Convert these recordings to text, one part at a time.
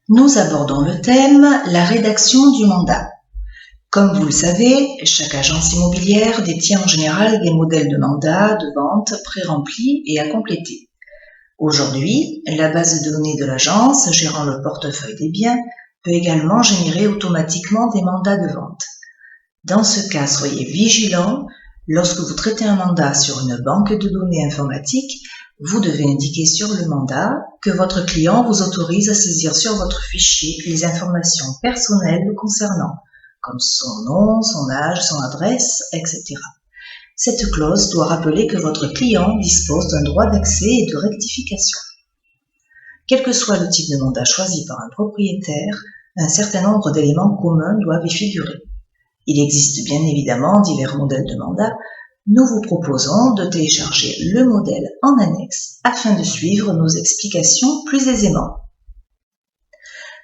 Nous abordons le thème la rédaction du mandat. Comme vous le savez, chaque agence immobilière détient en général des modèles de mandat de vente pré-remplis et à compléter. Aujourd'hui, la base de données de l'agence gérant le portefeuille des biens peut également générer automatiquement des mandats de vente. Dans ce cas, soyez vigilants, lorsque vous traitez un mandat sur une banque de données informatique, vous devez indiquer sur le mandat que votre client vous autorise à saisir sur votre fichier les informations personnelles le concernant, comme son nom, son âge, son adresse, etc. Cette clause doit rappeler que votre client dispose d'un droit d'accès et de rectification. Quel que soit le type de mandat choisi par un propriétaire, un certain nombre d'éléments communs doivent y figurer. Il existe bien évidemment divers modèles de mandat. Nous vous proposons de télécharger le modèle en annexe afin de suivre nos explications plus aisément.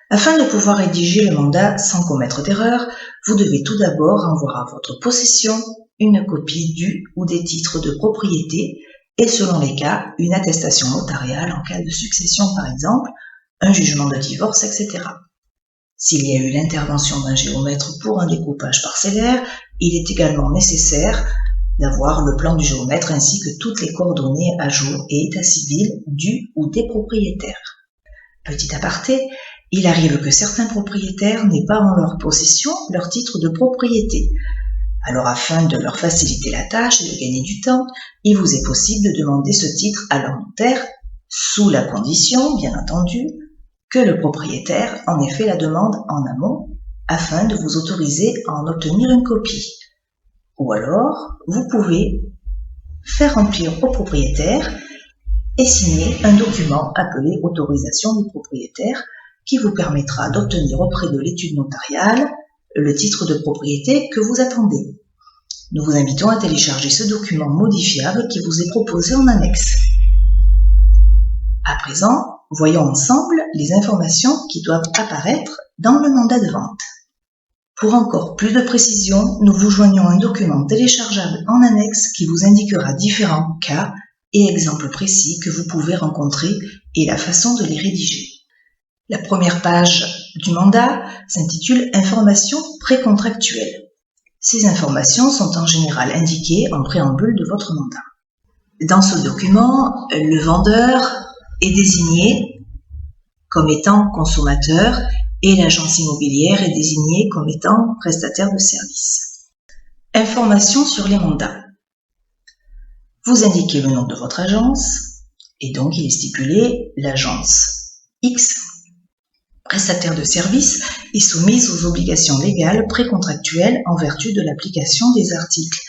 Afin de pouvoir rédiger le mandat sans commettre d'erreur, vous devez tout d'abord avoir à votre possession une copie du ou des titres de propriété et, selon les cas, une attestation notariale en cas de succession par exemple, un jugement de divorce, etc. S'il y a eu l'intervention d'un géomètre pour un découpage parcellaire, il est également nécessaire d'avoir le plan du géomètre ainsi que toutes les coordonnées à jour et état civil du ou des propriétaires. Petit aparté, il arrive que certains propriétaires n'aient pas en leur possession leur titre de propriété. Alors afin de leur faciliter la tâche et de gagner du temps, il vous est possible de demander ce titre à leur notaire, sous la condition, bien entendu, que le propriétaire en ait fait la demande en amont afin de vous autoriser à en obtenir une copie. Ou alors, vous pouvez faire remplir au propriétaire et signer un document appelé autorisation du propriétaire qui vous permettra d'obtenir auprès de l'étude notariale le titre de propriété que vous attendez. Nous vous invitons à télécharger ce document modifiable qui vous est proposé en annexe. À présent, voyons ensemble les informations qui doivent apparaître dans le mandat de vente. Pour encore plus de précision, nous vous joignons un document téléchargeable en annexe qui vous indiquera différents cas et exemples précis que vous pouvez rencontrer et la façon de les rédiger. La première page du mandat s'intitule « Informations précontractuelles ». Ces informations sont en général indiquées en préambule de votre mandat. Dans ce document, le vendeur est désigné comme étant consommateur et l'agence immobilière est désignée comme étant prestataire de service. Informations sur les mandats. Vous indiquez le nom de votre agence et donc il est stipulé l'agence X, prestataire de service, est soumise aux obligations légales précontractuelles en vertu de l'application des articles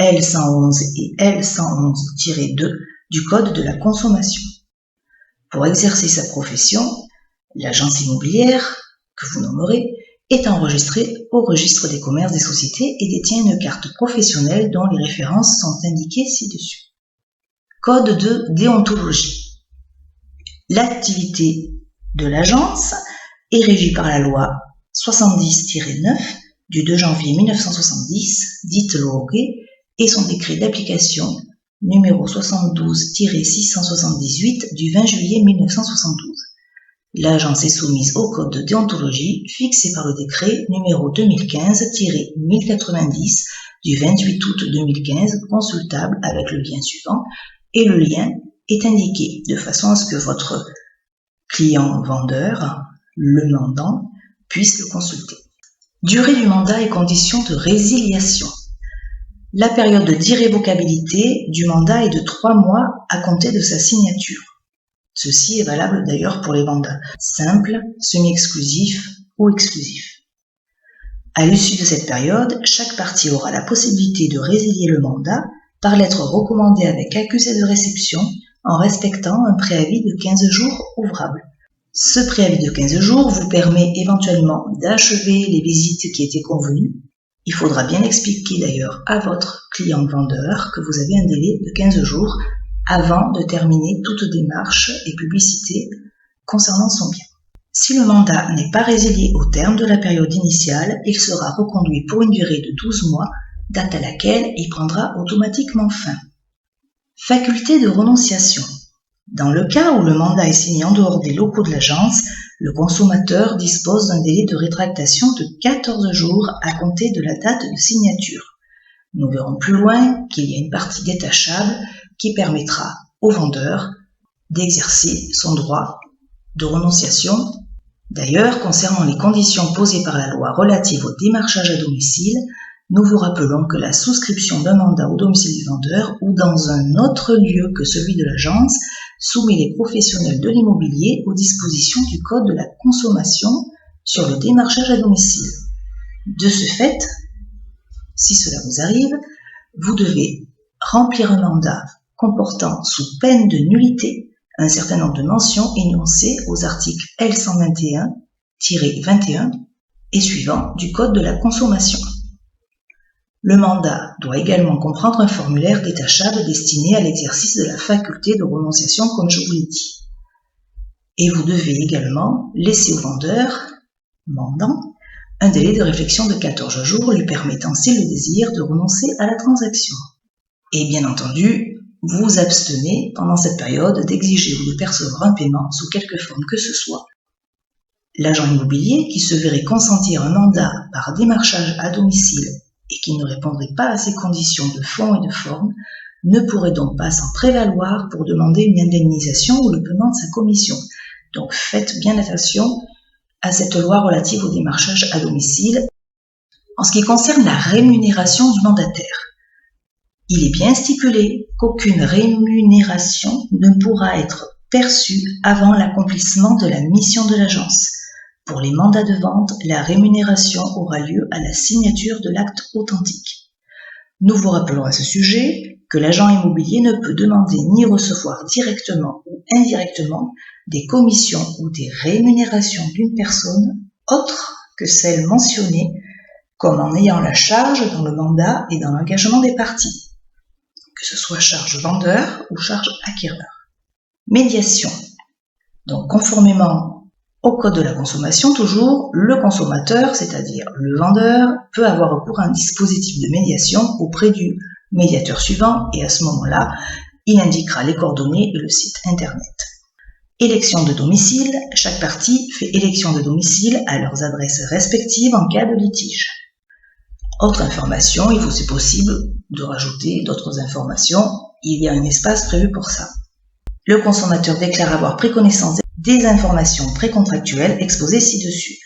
L111 et L111-2 du Code de la consommation. Pour exercer sa profession, l'agence immobilière, que vous nommerez, est enregistrée au registre des commerces des sociétés et détient une carte professionnelle dont les références sont indiquées ci-dessus. Code de déontologie. L'activité de l'agence est régie par la loi 70-9 du 2 janvier 1970, dite Loguet, et son décret d'application numéro 72-678 du 20 juillet 1972. L'agence est soumise au code de déontologie fixé par le décret numéro 2015-1090 du 28 août 2015, consultable avec le lien suivant, et le lien est indiqué de façon à ce que votre client vendeur, le mandant, puisse le consulter. Durée du mandat et conditions de résiliation. La période d'irrévocabilité du mandat est de 3 mois à compter de sa signature. Ceci est valable d'ailleurs pour les mandats simples, semi-exclusifs ou exclusifs. À l'issue de cette période, chaque partie aura la possibilité de résilier le mandat par lettre recommandée avec accusé de réception en respectant un préavis de 15 jours ouvrables. Ce préavis de 15 jours vous permet éventuellement d'achever les visites qui étaient convenues. Il faudra bien expliquer d'ailleurs à votre client vendeur que vous avez un délai de 15 jours avant de terminer toute démarche et publicité concernant son bien. Si le mandat n'est pas résilié au terme de la période initiale, il sera reconduit pour une durée de 12 mois, date à laquelle il prendra automatiquement fin. Faculté de renonciation. Dans le cas où le mandat est signé en dehors des locaux de l'agence, le consommateur dispose d'un délai de rétractation de 14 jours à compter de la date de signature. Nous verrons plus loin qu'il y a une partie détachable qui permettra au vendeur d'exercer son droit de renonciation. D'ailleurs, concernant les conditions posées par la loi relatives au démarchage à domicile, nous vous rappelons que la souscription d'un mandat au domicile du vendeur ou dans un autre lieu que celui de l'agence soumet les professionnels de l'immobilier aux dispositions du Code de la consommation sur le démarchage à domicile. De ce fait, si cela vous arrive, vous devez remplir un mandat comportant sous peine de nullité un certain nombre de mentions énoncées aux articles L121-21 et suivants du Code de la consommation. Le mandat doit également comprendre un formulaire détachable destiné à l'exercice de la faculté de renonciation, comme je vous l'ai dit. Et vous devez également laisser au vendeur, mandant, un délai de réflexion de 14 jours lui permettant, s'il le désire, de renoncer à la transaction. Et bien entendu, vous vous abstenez pendant cette période d'exiger ou de percevoir un paiement sous quelque forme que ce soit. L'agent immobilier qui se verrait consentir un mandat par démarchage à domicile et qui ne répondrait pas à ces conditions de fond et de forme ne pourrait donc pas s'en prévaloir pour demander une indemnisation ou le paiement de sa commission. Donc faites bien attention à cette loi relative au démarchage à domicile. En ce qui concerne la rémunération du mandataire, il est bien stipulé qu'aucune rémunération ne pourra être perçue avant l'accomplissement de la mission de l'agence. Pour les mandats de vente, la rémunération aura lieu à la signature de l'acte authentique. Nous vous rappelons à ce sujet que l'agent immobilier ne peut demander ni recevoir directement ou indirectement des commissions ou des rémunérations d'une personne autre que celles mentionnées comme en ayant la charge dans le mandat et dans l'engagement des parties, que ce soit charge vendeur ou charge acquéreur. Médiation. Donc, conformément au Code de la consommation, toujours, le consommateur, c'est-à-dire le vendeur, peut avoir recours à un dispositif de médiation auprès du médiateur suivant et à ce moment-là, il indiquera les coordonnées et le site internet. Élection de domicile. Chaque partie fait élection de domicile à leurs adresses respectives en cas de litige. Autre information, il vous est possible de rajouter d'autres informations. Il y a un espace prévu pour ça. Le consommateur déclare avoir pris connaissance des informations précontractuelles exposées ci-dessus.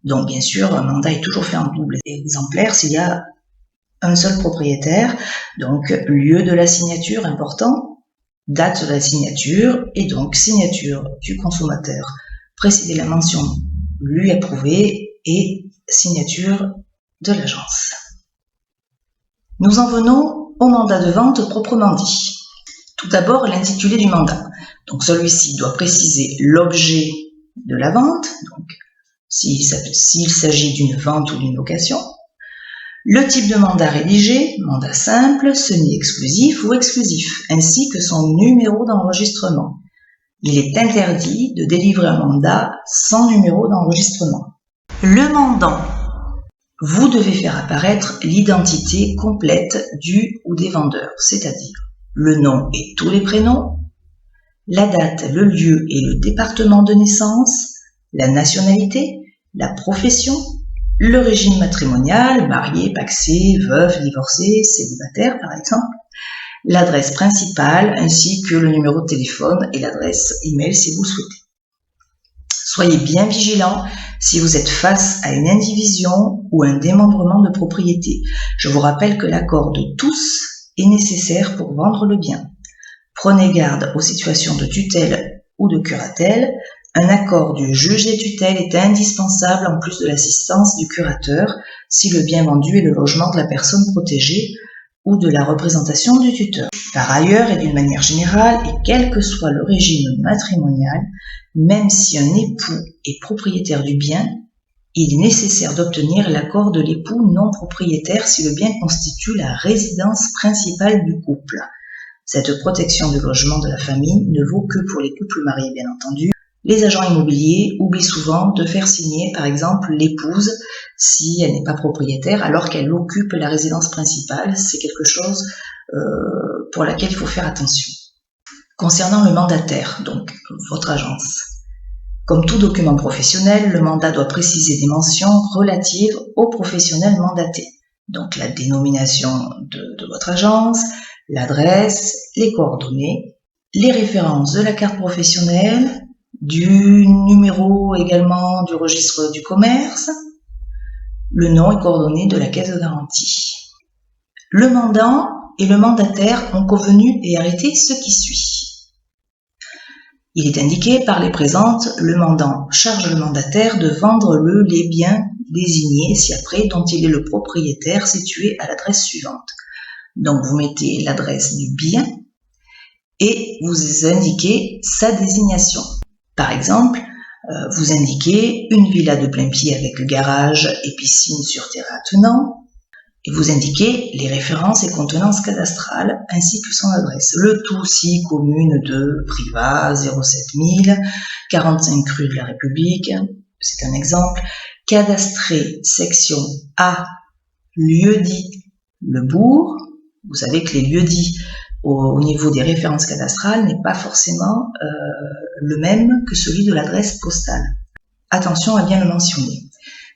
Donc bien sûr, un mandat est toujours fait en double exemplaire s'il y a un seul propriétaire. Donc lieu de la signature important, date de la signature et donc signature du consommateur. Préciser la mention lui approuvé et signature de l'agence. Nous en venons au mandat de vente proprement dit. Tout d'abord, l'intitulé du mandat. Donc celui-ci doit préciser l'objet de la vente, donc s'il s'agit d'une vente ou d'une location, le type de mandat rédigé, mandat simple, semi-exclusif ou exclusif, ainsi que son numéro d'enregistrement. Il est interdit de délivrer un mandat sans numéro d'enregistrement. Le mandant. Vous devez faire apparaître l'identité complète du ou des vendeurs, c'est-à-dire le nom et tous les prénoms, la date, le lieu et le département de naissance, la nationalité, la profession, le régime matrimonial, marié, pacsé, veuf, divorcé, célibataire par exemple, l'adresse principale ainsi que le numéro de téléphone et l'adresse email si vous le souhaitez. Soyez bien vigilants si vous êtes face à une indivision ou un démembrement de propriété. Je vous rappelle que l'accord de tous est nécessaire pour vendre le bien. Prenez garde aux situations de tutelle ou de curatelle. Un accord du juge des tutelles est indispensable en plus de l'assistance du curateur si le bien vendu est le logement de la personne protégée ou de la représentation du tuteur. Par ailleurs et d'une manière générale, et quel que soit le régime matrimonial, même si un époux est propriétaire du bien, il est nécessaire d'obtenir l'accord de l'époux non propriétaire si le bien constitue la résidence principale du couple. Cette protection du logement de la famille ne vaut que pour les couples mariés, bien entendu. Les agents immobiliers oublient souvent de faire signer, par exemple, l'épouse si elle n'est pas propriétaire alors qu'elle occupe la résidence principale. C'est quelque chose pour laquelle il faut faire attention. Concernant le mandataire, donc votre agence, Comme tout document professionnel, le mandat doit préciser des mentions relatives au professionnel mandaté. Donc la dénomination de votre agence, l'adresse, les coordonnées, les références de la carte professionnelle, du numéro également du registre du commerce, le nom et coordonnées de la caisse de garantie. Le mandant et le mandataire ont convenu et arrêté ce qui suit. Il est indiqué par les présentes, le mandant charge le mandataire de vendre les biens désignés ci-après dont il est le propriétaire situé à l'adresse suivante. Donc vous mettez l'adresse du bien et vous indiquez sa désignation. Par exemple, vous indiquez une villa de plain pied avec garage et piscine sur terrain attenant, et vous indiquez les références et contenances cadastrales ainsi que son adresse. Le tout si commune de Privas 07000, 45 rue de la République, c'est un exemple, cadastré section A, lieu-dit le bourg. Vous savez que les lieux-dits au niveau des références cadastrales n'est pas forcément le même que celui de l'adresse postale. Attention à bien le mentionner.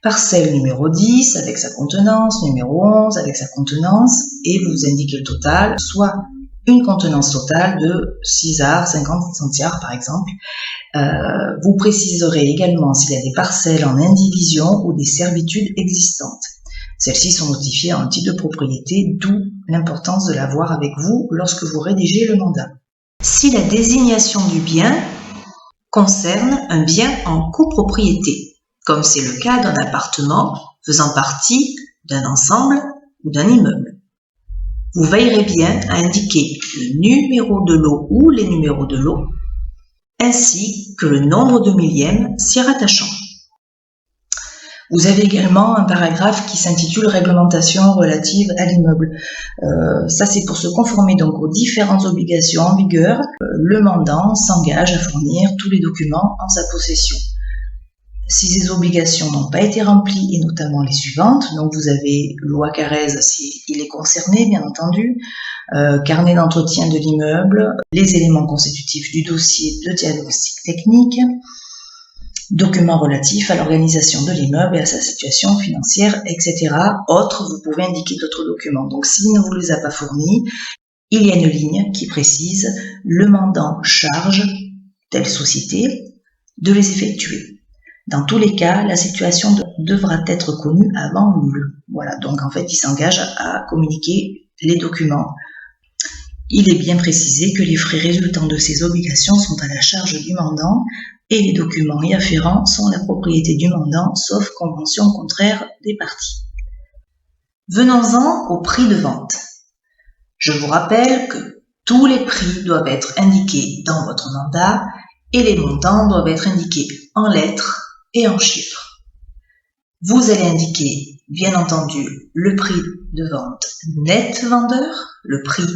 Parcelle numéro 10 avec sa contenance, numéro 11 avec sa contenance, et vous indiquez le total, soit une contenance totale de 6 arts, 50 centiards par exemple. Vous préciserez également s'il y a des parcelles en indivision ou des servitudes existantes. Celles-ci sont notifiées en titre de propriété, d'où l'importance de l'avoir avec vous lorsque vous rédigez le mandat. Si la désignation du bien concerne un bien en copropriété, comme c'est le cas d'un appartement faisant partie d'un ensemble ou d'un immeuble, vous veillerez bien à indiquer le numéro de lot ou les numéros de lot, ainsi que le nombre de millième s'y rattachant. Vous avez également un paragraphe qui s'intitule « Réglementation relative à l'immeuble ». Ça, c'est pour se conformer donc aux différentes obligations en vigueur. Le mandant s'engage à fournir tous les documents en sa possession. Si ces obligations n'ont pas été remplies, et notamment les suivantes, donc vous avez loi Carrez s'il est concerné, bien entendu, carnet d'entretien de l'immeuble, les éléments constitutifs du dossier de diagnostic technique, documents relatifs à l'organisation de l'immeuble et à sa situation financière, etc. Autres, vous pouvez indiquer d'autres documents. Donc s'il ne vous les a pas fournis, il y a une ligne qui précise « Le mandant charge telle société de les effectuer ». Dans tous les cas, la situation devra être connue avant le. Voilà, donc en fait, il s'engage à communiquer les documents. Il est bien précisé que les frais résultant de ces obligations sont à la charge du mandant et les documents y afférents sont la propriété du mandant, sauf convention contraire des parties. Venons-en au prix de vente. Je vous rappelle que tous les prix doivent être indiqués dans votre mandat et les montants doivent être indiqués en lettres et en chiffres. Vous allez indiquer, bien entendu, le prix de vente net vendeur, le prix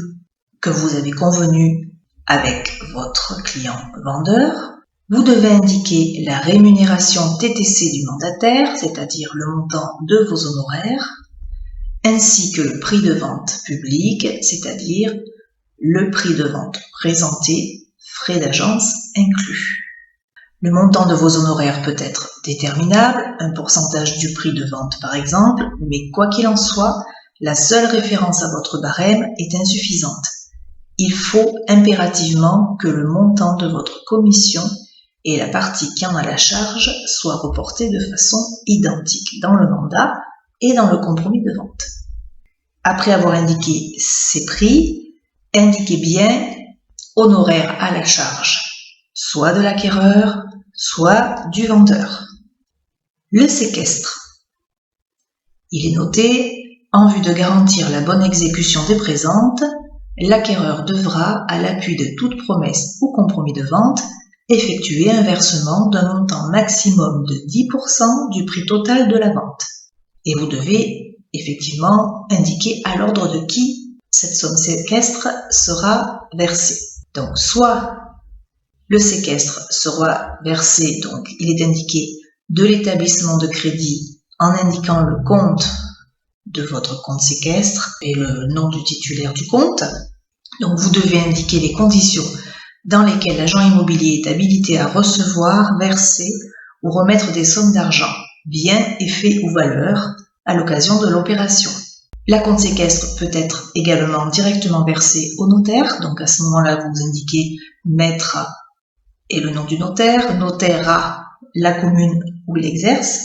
que vous avez convenu avec votre client vendeur. Vous devez indiquer la rémunération TTC du mandataire, c'est-à-dire le montant de vos honoraires, ainsi que le prix de vente public, c'est-à-dire le prix de vente présenté, frais d'agence inclus. Le montant de vos honoraires peut être déterminable, un pourcentage du prix de vente par exemple, mais quoi qu'il en soit, la seule référence à votre barème est insuffisante. Il faut impérativement que le montant de votre commission et la partie qui en a la charge soient reportés de façon identique dans le mandat et dans le compromis de vente. Après avoir indiqué ces prix, indiquez bien honoraires à la charge, soit de l'acquéreur, soit du vendeur. Le séquestre. Il est noté, en vue de garantir la bonne exécution des présentes, l'acquéreur devra, à l'appui de toute promesse ou compromis de vente, effectuer un versement d'un montant maximum de 10% du prix total de la vente. Et vous devez effectivement indiquer à l'ordre de qui cette somme séquestre sera versée. Donc soit le séquestre sera versé, donc il est indiqué de l'établissement de crédit en indiquant le compte de votre compte séquestre et le nom du titulaire du compte. Donc vous devez indiquer les conditions dans lesquels l'agent immobilier est habilité à recevoir, verser ou remettre des sommes d'argent, biens, effets ou valeurs à l'occasion de l'opération. L'acompte séquestre peut être également directement versé au notaire, donc à ce moment-là vous indiquez maître et le nom du notaire, notaire à la commune où il exerce,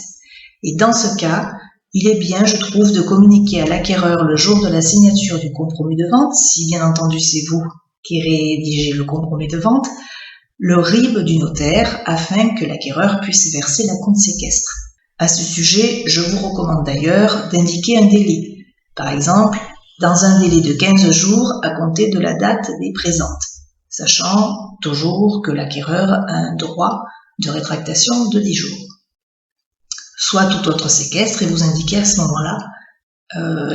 et dans ce cas, il est bien, je trouve, de communiquer à l'acquéreur le jour de la signature du compromis de vente, si bien entendu c'est vous qui rédigez le compromis de vente, le RIB du notaire afin que l'acquéreur puisse verser l'acompte séquestre. À ce sujet, je vous recommande d'ailleurs d'indiquer un délai. Par exemple, dans un délai de 15 jours à compter de la date des présentes, sachant toujours que l'acquéreur a un droit de rétractation de 10 jours. Soit tout autre séquestre et vous indiquez à ce moment-là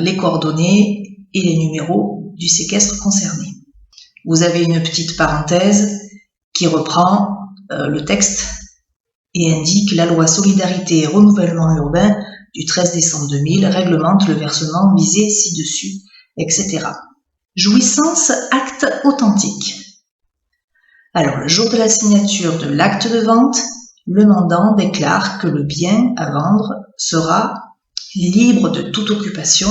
les coordonnées et les numéros du séquestre concerné. Vous avez une petite parenthèse qui reprend le texte et indique la loi Solidarité et Renouvellement Urbain du 13 décembre 2000 réglemente le versement visé ci-dessus, etc. Jouissance acte authentique. Alors, le jour de la signature de l'acte de vente, le mandant déclare que le bien à vendre sera libre de toute occupation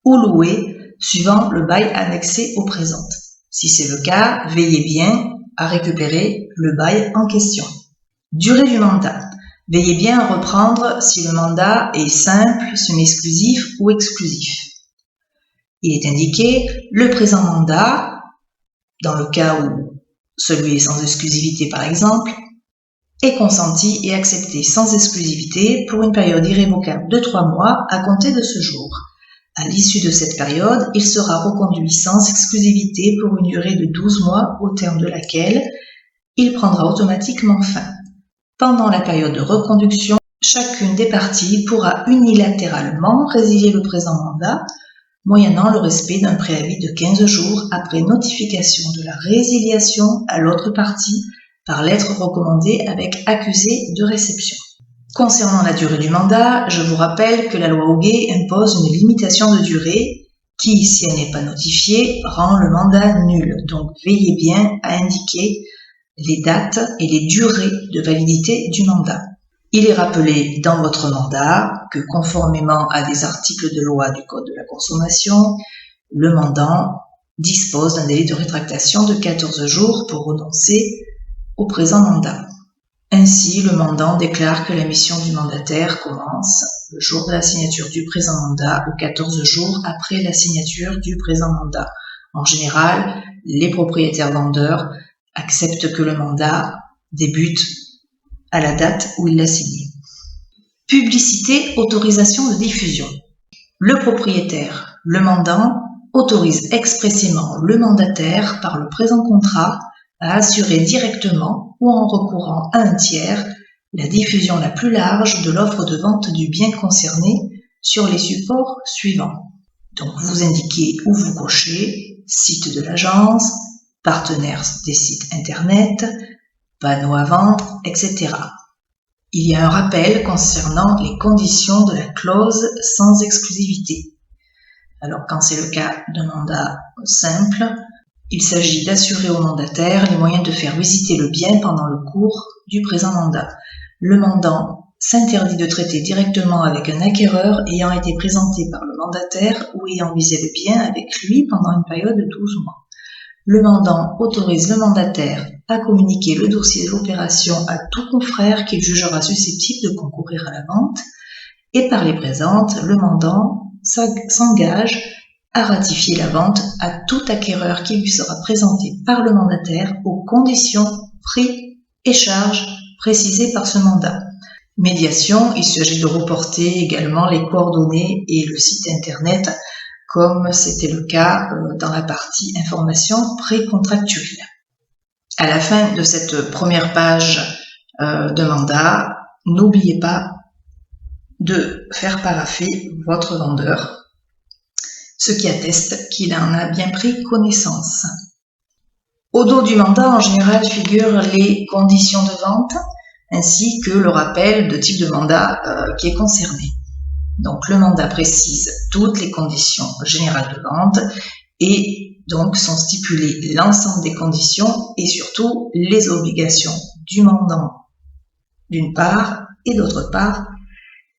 ou loué suivant le bail annexé aux présentes. Si c'est le cas, veillez bien à récupérer le bail en question. Durée du mandat. Veillez bien à reprendre si le mandat est simple, semi-exclusif ou exclusif. Il est indiqué le présent mandat, dans le cas où celui est sans exclusivité par exemple, est consenti et accepté sans exclusivité pour une période irrévocable de 3 mois à compter de ce jour. À l'issue de cette période, il sera reconduit sans exclusivité pour une durée de 12 mois au terme de laquelle il prendra automatiquement fin. Pendant la période de reconduction, chacune des parties pourra unilatéralement résilier le présent mandat moyennant le respect d'un préavis de 15 jours après notification de la résiliation à l'autre partie par lettre recommandée avec accusé de réception. Concernant la durée du mandat, je vous rappelle que la loi Hoguet impose une limitation de durée qui, si elle n'est pas notifiée, rend le mandat nul. Donc veillez bien à indiquer les dates et les durées de validité du mandat. Il est rappelé dans votre mandat que conformément à des articles de loi du Code de la consommation, le mandant dispose d'un délai de rétractation de 14 jours pour renoncer au présent mandat. Ainsi, le mandant déclare que la mission du mandataire commence le jour de la signature du présent mandat ou 14 jours après la signature du présent mandat. En général, les propriétaires vendeurs acceptent que le mandat débute à la date où il l'a signé. Publicité, autorisation de diffusion. Le propriétaire, le mandant, autorise expressément le mandataire par le présent contrat à assurer directement ou en recourant à un tiers la diffusion la plus large de l'offre de vente du bien concerné sur les supports suivants. Donc vous indiquez ou vous cochez site de l'agence, partenaires des sites internet, panneaux à vendre, etc. Il y a un rappel concernant les conditions de la clause sans exclusivité. Alors quand c'est le cas d'un mandat simple, il s'agit d'assurer au mandataire les moyens de faire visiter le bien pendant le cours du présent mandat. Le mandant s'interdit de traiter directement avec un acquéreur ayant été présenté par le mandataire ou ayant visé le bien avec lui pendant une période de 12 mois. Le mandant autorise le mandataire à communiquer le dossier de l'opération à tout confrère qu'il jugera susceptible de concourir à la vente et par les présentes, le mandant s'engage à ratifier la vente à tout acquéreur qui lui sera présenté par le mandataire aux conditions, prix et charges précisées par ce mandat. Médiation, il s'agit de reporter également les coordonnées et le site internet comme c'était le cas dans la partie information précontractuelle. À la fin de cette première page de mandat, n'oubliez pas de faire paraffer votre vendeur, ce qui atteste qu'il en a bien pris connaissance. Au dos du mandat, en général, figurent les conditions de vente, ainsi que le rappel de type de mandat qui est concerné. Donc le mandat précise toutes les conditions générales de vente et donc sont stipulées l'ensemble des conditions et surtout les obligations du mandant d'une part et d'autre part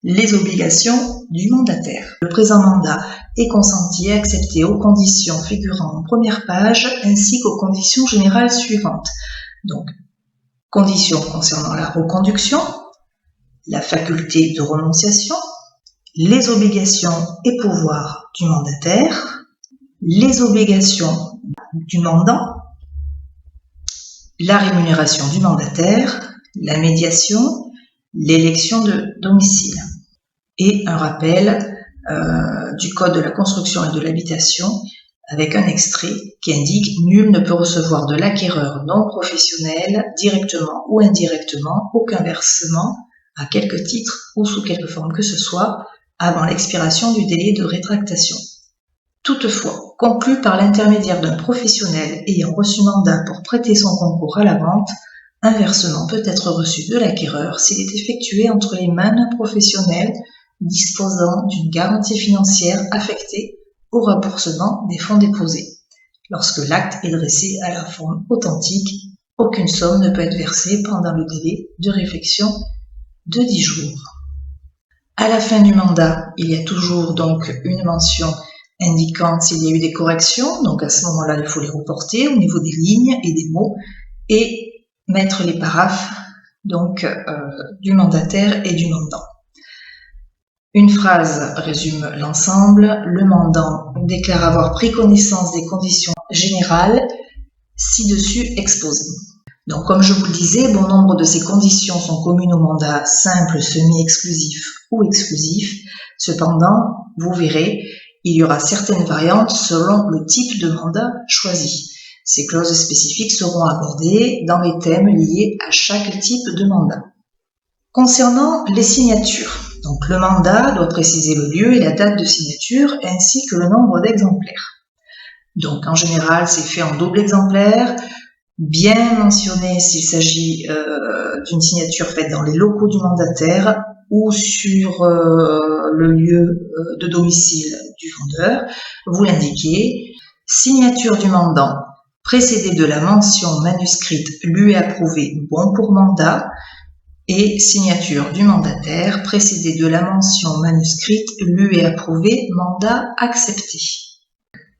les obligations du mandataire. Le présent mandat est consenti et accepté aux conditions figurant en première page ainsi qu'aux conditions générales suivantes. Donc, conditions concernant la reconduction, la faculté de renonciation, les obligations et pouvoirs du mandataire, les obligations du mandant, la rémunération du mandataire, la médiation, l'élection de domicile. Et un rappel du Code de la construction et de l'habitation avec un extrait qui indique « Nul ne peut recevoir de l'acquéreur non professionnel, directement ou indirectement, aucun versement, à quelque titre ou sous quelque forme que ce soit, avant l'expiration du délai de rétractation. Toutefois, conclu par l'intermédiaire d'un professionnel ayant reçu mandat pour prêter son concours à la vente, un versement peut être reçu de l'acquéreur s'il est effectué entre les mains d'un professionnel disposant d'une garantie financière affectée au remboursement des fonds déposés. Lorsque l'acte est dressé à la forme authentique, aucune somme ne peut être versée pendant le délai de réflexion de 10 jours. À la fin du mandat, il y a toujours donc une mention indiquant s'il y a eu des corrections, donc à ce moment-là, il faut les reporter au niveau des lignes et des mots et mettre les paraphes donc du mandataire et du mandant. Une phrase résume l'ensemble. Le mandant déclare avoir pris connaissance des conditions générales ci-dessus exposées. Donc, comme je vous le disais, bon nombre de ces conditions sont communes au mandat simple, semi-exclusif ou exclusif. Cependant, vous verrez, il y aura certaines variantes selon le type de mandat choisi. Ces clauses spécifiques seront abordées dans les thèmes liés à chaque type de mandat. Concernant les signatures, donc le mandat doit préciser le lieu et la date de signature ainsi que le nombre d'exemplaires. Donc en général, c'est fait en double exemplaire, bien mentionné s'il s'agit d'une signature faite dans les locaux du mandataire ou sur le lieu de domicile du vendeur. Vous l'indiquez. Signature du mandant précédée de la mention manuscrite lu et approuvé bon pour mandat, et signature du mandataire précédée de la mention manuscrite lu et approuvé mandat accepté.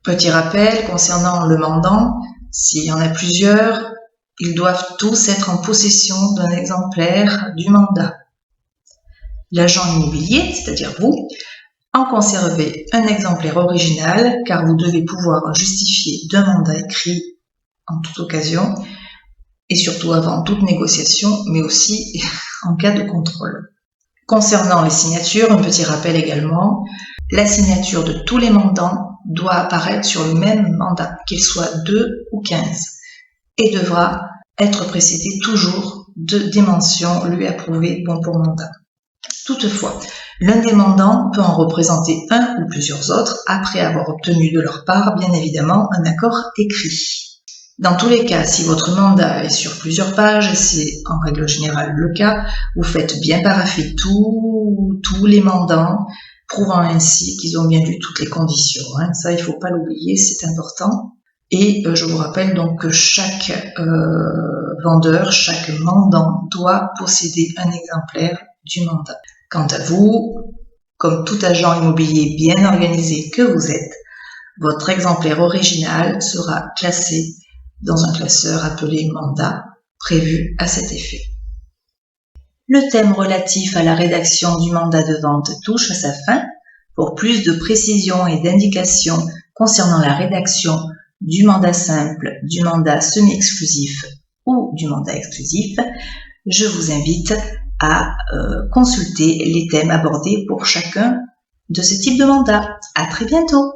Petit rappel concernant le mandant, s'il y en a plusieurs, ils doivent tous être en possession d'un exemplaire du mandat. L'agent immobilier, c'est-à-dire vous, en conservez un exemplaire original car vous devez pouvoir justifier d'un mandat écrit en toute occasion et surtout avant toute négociation, mais aussi en cas de contrôle. Concernant les signatures, un petit rappel également, la signature de tous les mandants doit apparaître sur le même mandat, qu'il soit 2 ou 15, et devra être précédé toujours des mentions lui approuvées bon pour mandat. Toutefois, l'un des mandants peut en représenter un ou plusieurs autres après avoir obtenu de leur part, bien évidemment, un accord écrit. Dans tous les cas, si votre mandat est sur plusieurs pages, c'est en règle générale le cas, vous faites bien paraffer tous les mandants, prouvant ainsi qu'ils ont bien lu toutes les conditions. Ça, il ne faut pas l'oublier, c'est important. Et je vous rappelle donc que chaque vendeur, chaque mandant doit posséder un exemplaire du mandat. Quant à vous, comme tout agent immobilier bien organisé que vous êtes, votre exemplaire original sera classé dans un classeur appelé mandat, prévu à cet effet. Le thème relatif à la rédaction du mandat de vente touche à sa fin. Pour plus de précisions et d'indications concernant la rédaction du mandat simple, du mandat semi-exclusif ou du mandat exclusif, je vous invite à consulter les thèmes abordés pour chacun de ce type de mandat. À très bientôt!